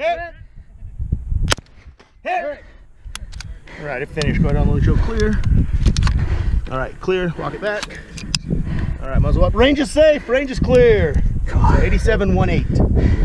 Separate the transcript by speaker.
Speaker 1: Hit! Hit! All right, it finished. Go ahead and unload your clear. All right, clear. Walk it back. All right, muzzle up. Range is safe. Range is clear. 87.18.